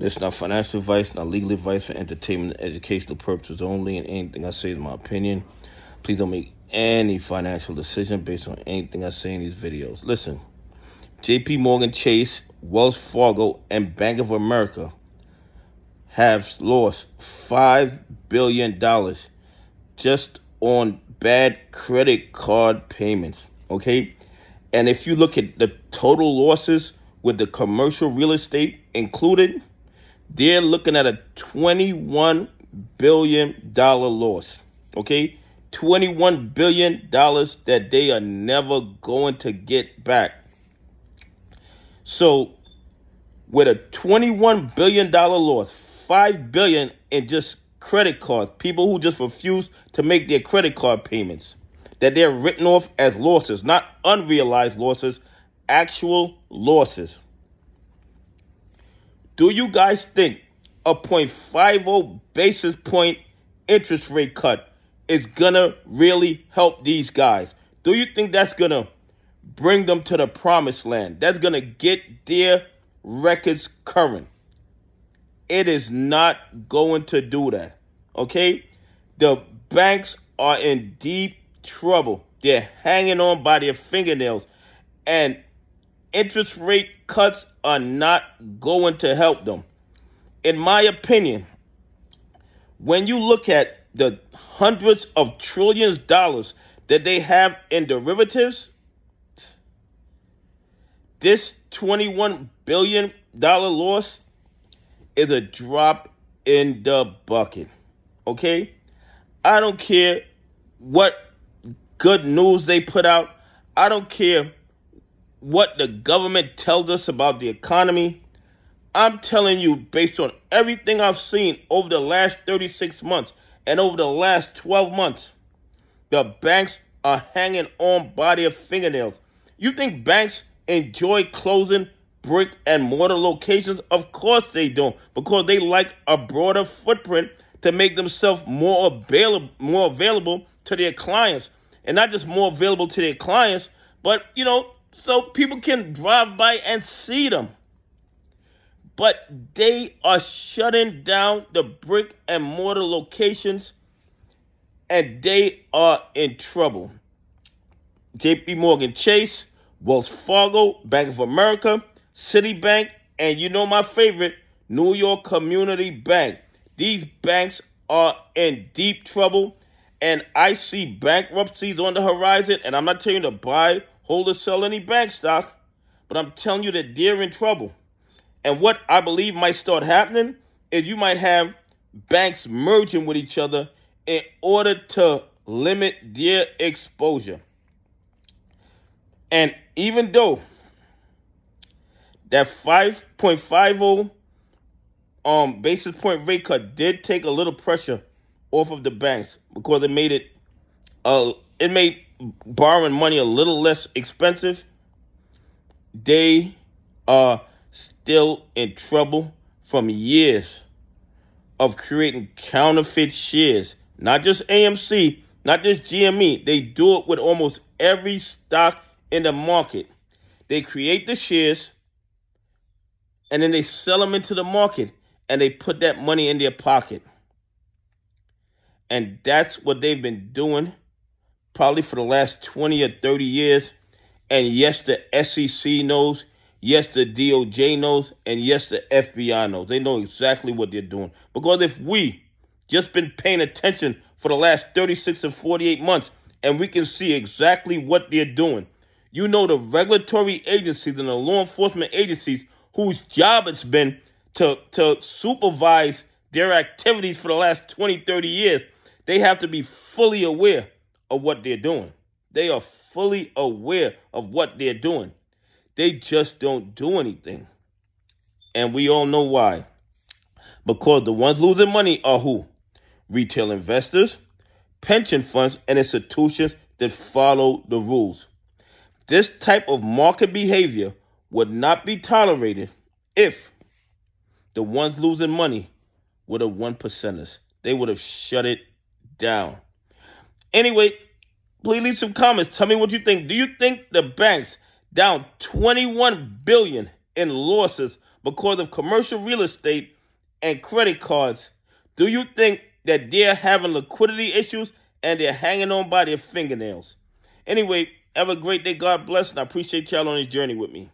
It's not financial advice, not legal advice, for entertainment and educational purposes only, and anything I say is my opinion. Please don't make any financial decision based on anything I say in these videos. Listen, JP Morgan Chase, Wells Fargo, and Bank of America have lost $5 billion just on bad credit card payments, okay? And if you look at the total losses with the commercial real estate included, they're looking at a $21 billion loss, okay? $21 billion that they are never going to get back. So with a $21 billion loss, $5 billion in just credit cards, people who just refuse to make their credit card payments, that they're written off as losses, not unrealized losses, actual losses. Do you guys think a 0.50 basis point interest rate cut is going to really help these guys? Do you think that's going to bring them to the promised land? That's going to get their records current? It is not going to do that, okay? The banks are in deep trouble. They're hanging on by their fingernails, and interest rate cuts are not going to help them. In my opinion, when you look at the hundreds of trillions of dollars that they have in derivatives, this $21 billion loss is a drop in the bucket, okay? I don't care what good news they put out. I don't care what the government tells us about the economy. I'm telling you, based on everything I've seen over the last 36 months and over the last 12 months, the banks are hanging on by their fingernails. You think banks enjoy closing brick and mortar locations? Of course they don't, because they like a broader footprint to make themselves more available to their clients. And not just more available to their clients, but, so people can drive by and see them. But they are shutting down the brick and mortar locations, and they are in trouble. JP Morgan Chase, Wells Fargo, Bank of America, Citibank, and my favorite, New York Community Bank. These banks are in deep trouble, and I see bankruptcies on the horizon, and I'm not telling you to buy, hold, or sell any bank stock, but I'm telling you that they're in trouble. And what I believe might start happening is you might have banks merging with each other in order to limit their exposure. And even though that 5.50 basis point rate cut did take a little pressure off of the banks, because it made borrowing money a little less expensive, they are still in trouble from years of creating counterfeit shares. Not just AMC, not just GME. They do it with almost every stock in the market. They create the shares, and then they sell them into the market, and they put that money in their pocket. And that's what they've been doing probably for the last 20 or 30 years. And yes, the SEC knows. Yes, the DOJ knows. And yes, the FBI knows. They know exactly what they're doing. Because if we just been paying attention for the last 36 or 48 months, and we can see exactly what they're doing, the regulatory agencies and the law enforcement agencies whose job it's been to supervise their activities for the last 20, 30 years, they have to be fully aware of what they're doing. They are fully aware of what they're doing. They just don't do anything. And we all know why. Because the ones losing money are who? Retail investors, pension funds, and institutions that follow the rules. This type of market behavior would not be tolerated if the ones losing money were the 1%ers. They would have shut it down. Anyway, please leave some comments. Tell me what you think. Do you think the banks down $21 billion in losses because of commercial real estate and credit cards, do you think that they're having liquidity issues and they're hanging on by their fingernails? Anyway, have a great day. God bless, and I appreciate y'all on this journey with me.